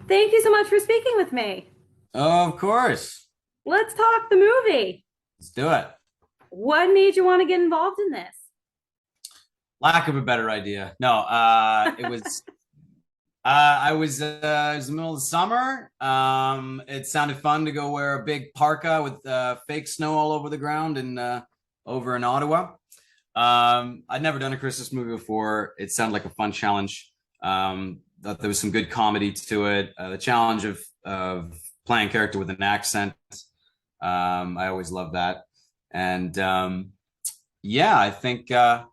Thank you so much for speaking with me. Oh, of course. Let's talk the movie. Let's do it. What made you want to get involved in this? Lack of a better idea. No, it was the middle of the summer. It sounded fun to go wear a big parka with fake snow all over the ground and over in Ottawa. I'd never done a Christmas movie before. It sounded like a fun challenge. Thought there was some good comedy to it. The challenge of playing a character with an accent. I always love that. And yeah, I think I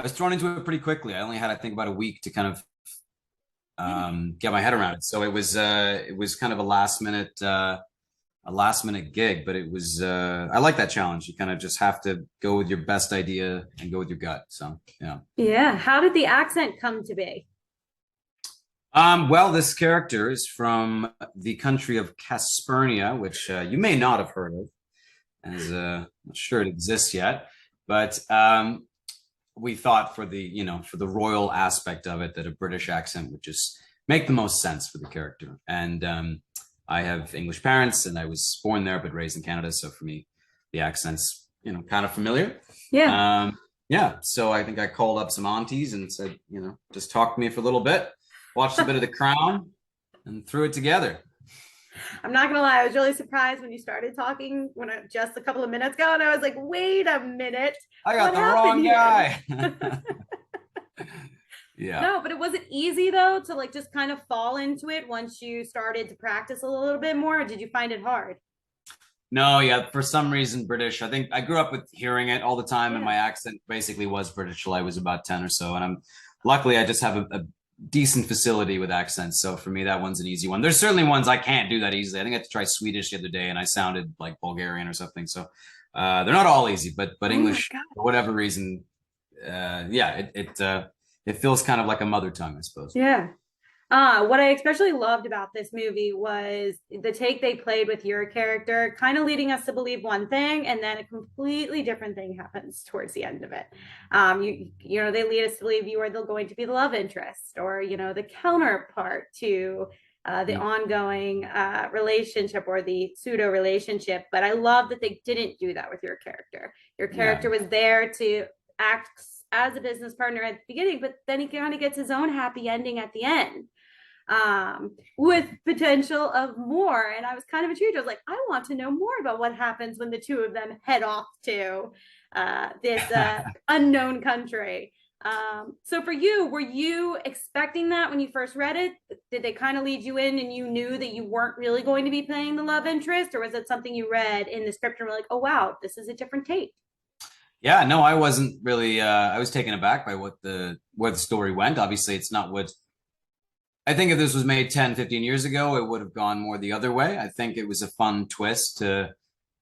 was thrown into it pretty quickly. I only had, I think, about a week to kind of get my head around it. So it was kind of a last minute gig, but it was I like that challenge. You kind of just have to go with your best idea and go with your gut. So yeah. Yeah. How did the accent come to be? Well, this character is from the country of Caspernia, which you may not have heard of, as I'm not sure it exists yet. But we thought for for the royal aspect of it that a British accent would just make the most sense for the character. And I have English parents, and I was born there but raised in Canada, so for me, the accent's kind of familiar. Yeah. Yeah, so I think I called up some aunties and said, just talk to me for a little bit, watched a bit of The Crown, and threw it together. I'm not gonna lie, I was really surprised when you started talking just a couple of minutes ago, and I was like, wait a minute, I got what the happened wrong here? guy. Yeah. No, but it wasn't easy though to like just kind of fall into it once you started to practice a little bit more, or did you find it hard? No, yeah, for some reason, British. I think I grew up with hearing it all the time, and Yeah. my accent basically was British till I was about 10 or so. And luckily, I just have a decent facility with accents. So for me, that one's an easy one. There's certainly ones I can't do that easily. I think I had to try Swedish the other day, and I sounded like Bulgarian or something. So they're not all easy, but Oh my English, God. for whatever reason, yeah, it feels kind of like a mother tongue, I suppose. Yeah. What I especially loved about this movie was the take they played with your character, kind of leading us to believe one thing, and then a completely different thing happens towards the end of it. They lead us to believe you are going to be the love interest, or the counterpart to the Mm. ongoing relationship or the pseudo relationship. But I love that they didn't do that with your character. Your Yeah. character was there to act as a business partner at the beginning, but then he kind of gets his own happy ending at the end, with potential of more. And I was kind of intrigued. I was like, I want to know more about what happens when the two of them head off to this unknown country. So for you, were you expecting that when you first read it? Did they kind of lead you in and you knew that you weren't really going to be playing the love interest? Or was it something you read in the script and were like, oh, wow, this is a different take? Yeah, no, I wasn't really I was taken aback by where the story went. Obviously, it's not what I think if this was made 10, 15 years ago, it would have gone more the other way. I think it was a fun twist to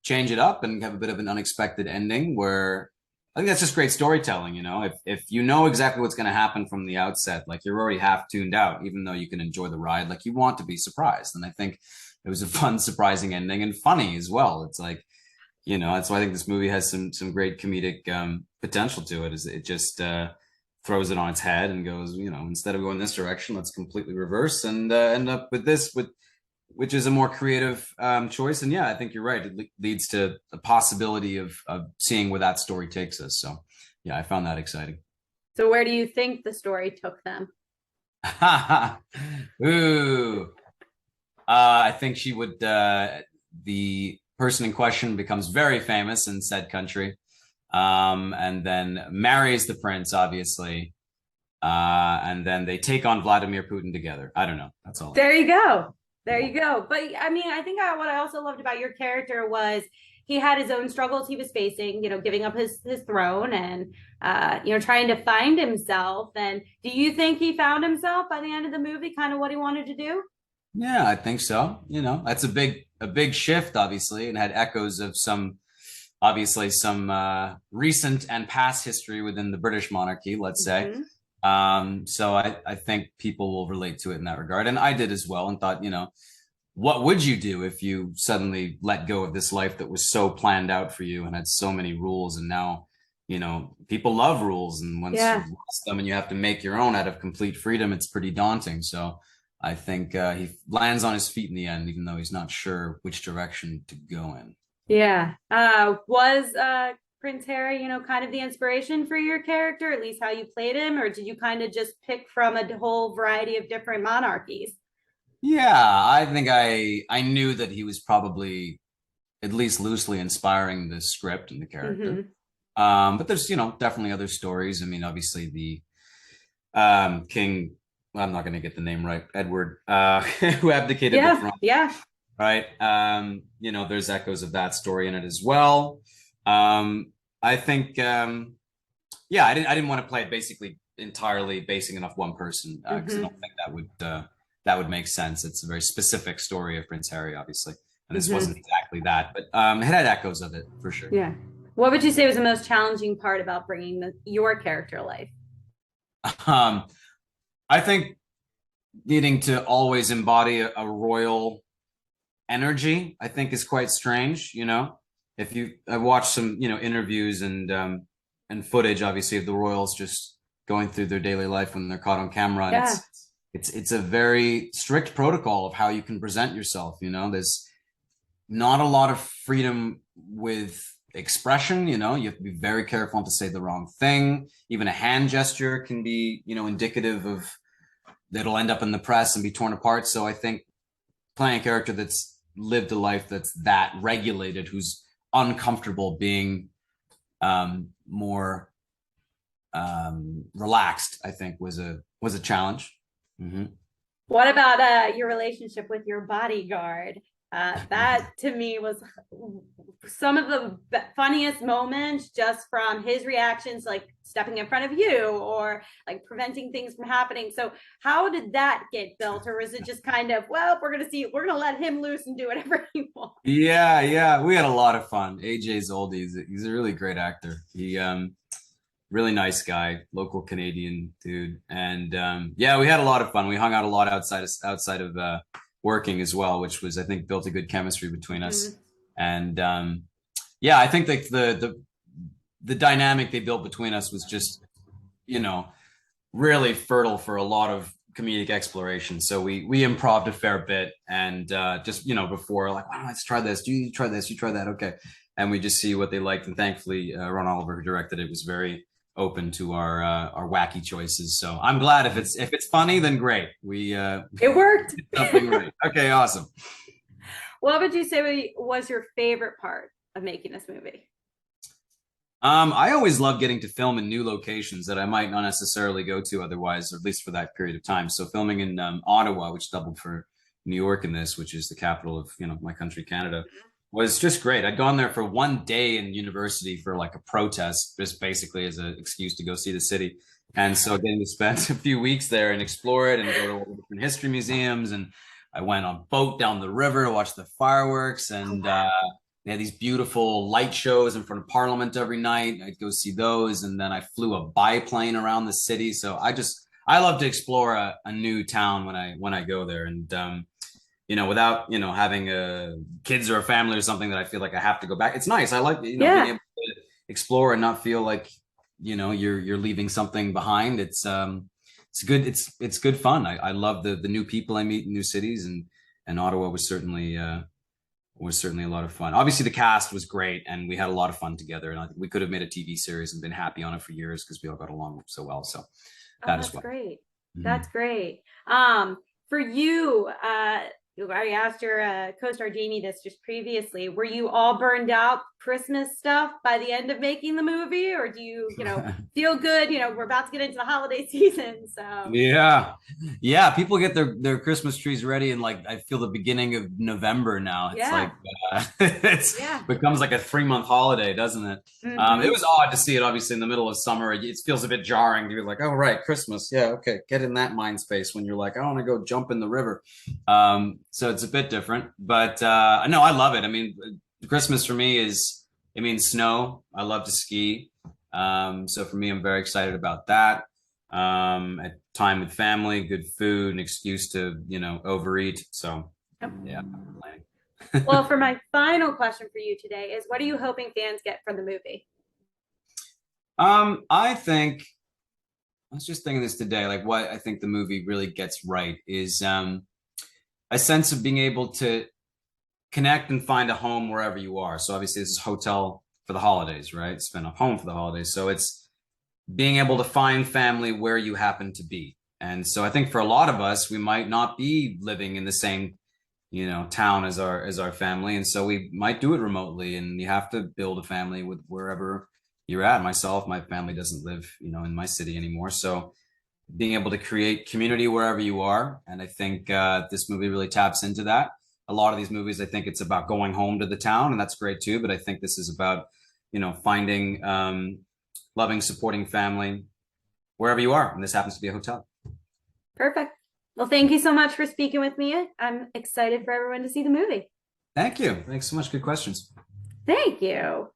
change it up and have a bit of an unexpected ending where I think that's just great storytelling, If you know exactly what's going to happen from the outset, like you're already half tuned out, even though you can enjoy the ride, like you want to be surprised. And I think it was a fun, surprising ending and funny as well. It's like, that's why I think this movie has some great comedic potential to it. Is it just throws it on its head and goes, instead of going this direction, let's completely reverse and end up with this, which is a more creative choice. And yeah, I think you're right. It leads to the possibility of seeing where that story takes us. So yeah, I found that exciting. So where do you think the story took them? Ooh, I think she would. The person in question becomes very famous in said country, and then marries the prince, obviously, and then they take on Vladimir Putin together. I don't know. That's all I There you go. There know. you go. But I mean, I think what I also loved about your character was he had his own struggles he was facing, giving up his throne and trying to find himself. And do you think he found himself by the end of the movie, kind of what he wanted to do? Yeah, I think so. That's a big shift, obviously, and had echoes of some recent and past history within the British monarchy, let's say. Mm-hmm. So I think people will relate to it in that regard. And I did as well and thought, what would you do if you suddenly let go of this life that was so planned out for you and had so many rules? And now, people love rules. And once Yeah. you've lost them and you have to make your own out of complete freedom, it's pretty daunting. So I think he lands on his feet in the end, even though he's not sure which direction to go in. Yeah. Was Prince Harry, kind of the inspiration for your character, at least how you played him, or did you kind of just pick from a whole variety of different monarchies? Yeah, I think I knew that he was probably at least loosely inspiring the script and the character. Hmm. But there's, definitely other stories. I mean, obviously the King, well, I'm not going to get the name right, Edward, who abdicated the Yeah, throne, yeah. right? There's echoes of that story in it as well. Um, I think, yeah, I didn't want to play it basically entirely basing it off one person because I Hmm. don't think that would make sense. It's a very specific story of Prince Harry, obviously, and this wasn't Hmm. exactly that, but it had echoes of it for sure. Yeah. What would you say was the most challenging part about bringing your character to life? Um, I think needing to always embody a royal energy, I think is quite strange. If I've watched some, interviews and footage, obviously, of the royals just going through their daily life when they're caught on camera, and Yeah. it's a very strict protocol of how you can present yourself. There's not a lot of freedom with expression. You have to be very careful not to say the wrong thing. Even a hand gesture can be, indicative of that'll end up in the press and be torn apart. So I think playing a character that's lived a life that's that regulated, who's uncomfortable being more relaxed, I think was a challenge. Mm-hmm. What about your relationship with your bodyguard? That to me was some of the funniest moments just from his reactions, like stepping in front of you or like preventing things from happening. So, how did that get built? Or was it just kind of, well, we're going to let him loose and do whatever he wants? Yeah, yeah, we had a lot of fun. AJ's old. He's a really great actor. He really nice guy, local Canadian dude, and yeah, we had a lot of fun. We hung out a lot outside of working as well, which was I think built a good chemistry between us. Mm-hmm. And yeah, I think like the dynamic they built between us was just you know really fertile for a lot of comedic exploration. So we improved a fair bit, and just before like, wow, let's try this. Do you try this? You try that? Okay, and we just see what they liked. And thankfully, Ron Oliver, who directed it, was very open to our wacky choices. So I'm glad if it's funny, then great. We It worked. did something right. Okay, awesome. What would you say was your favorite part of making this movie? I always love getting to film in new locations that I might not necessarily go to otherwise, or at least for that period of time. So filming in Ottawa, which doubled for New York in this, which is the capital of my country, Canada, was just great. I'd gone there for one day in university for like a protest, just basically as an excuse to go see the city. And so getting to spend a few weeks there and explore it and go to all the different history museums, and I went on boat down the river to watch the fireworks, Oh, and wow. they had these beautiful light shows in front of Parliament every night. I'd go see those, and then I flew a biplane around the city. So I love to explore a new town when I go there, and without having kids or a family or something that I feel like I have to go back. It's nice. I like being Yeah. able to explore and not feel like you're leaving something behind. It's good. It's good fun. I love the new people I meet in new cities, and Ottawa was certainly a lot of fun. Obviously, the cast was great, and we had a lot of fun together. And I think we could have made a TV series and been happy on it for years because we all got along so well. So Oh, that as that's well. great. Mhm. That's great. For you, I asked your co-star Jamie this just previously. Were you all burned out Christmas stuff by the end of making the movie, or do you, feel good? We're about to get into the holiday season, so Yeah. Yeah. People get their Christmas trees ready in like, I feel the beginning of November now. It's yeah, like, it's yeah. becomes like a 3 month holiday, doesn't it? It Mm-hmm. was odd to see it obviously in the middle of summer. It feels a bit jarring. You're like, oh, right, Christmas. Yeah. Okay. Get in that mind space when you're like, I want to go jump in the river. So it's a bit different, but no, I love it. I mean, Christmas for me it means snow. I love to ski. So for me, I'm very excited about that. At time with family, good food, an excuse to overeat. So Yep. yeah, Well, I'm for my final question for you today is, what are you hoping fans get from the movie? I think I was just thinking this today. Like, what I think the movie really gets right is a sense of being able to connect and find a home wherever you are. So obviously, this is hotel for the holidays, right? It's been a home for the holidays. So it's being able to find family where you happen to be. And so I think for a lot of us, we might not be living in the same, town as our family, and so we might do it remotely. And you have to build a family with wherever you're at. Myself, my family doesn't live, in my city anymore. So being able to create community wherever you are, and I think this movie really taps into that. A lot of these movies, I think it's about going home to the town, and that's great too. But I think this is about, finding loving, supporting family wherever you are, and this happens to be a hotel. Perfect. Well, thank you so much for speaking with me. I'm excited for everyone to see the movie. Thank you. Thanks so much. Good questions. Thank you.